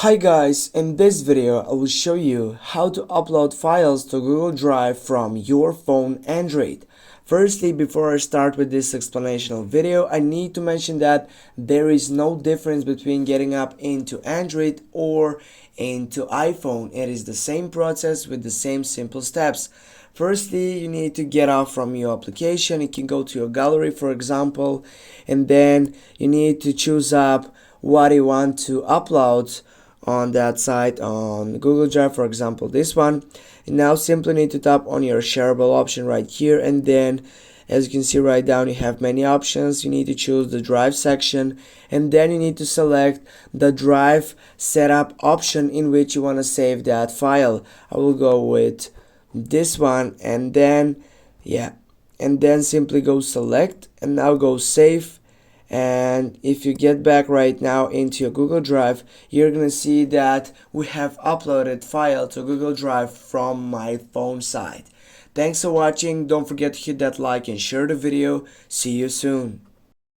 Hi guys, in this video I will show you how to upload files to Google Drive from your phone Android. Firstly, before I start with this explanational video, I need to mention that there is no difference between getting up into Android or into iPhone. It is the same process with the same simple steps. Firstly, you need to get off from your application. You can go to your gallery, for example, and then you need to choose up what you want to upload on that site on Google Drive, for example this one. And now simply need to tap on your shareable option right here, and then as you can see right down you have many options. You need to choose the drive section, and then you need to select the drive setup option in which you want to save that file. I will go with this one, and then simply go select and now go save. And if you get back right now into your Google Drive, you're gonna see that we have uploaded file to Google Drive from my phone side. Thanks for watching. Don't forget to hit that like and share the video. See you soon.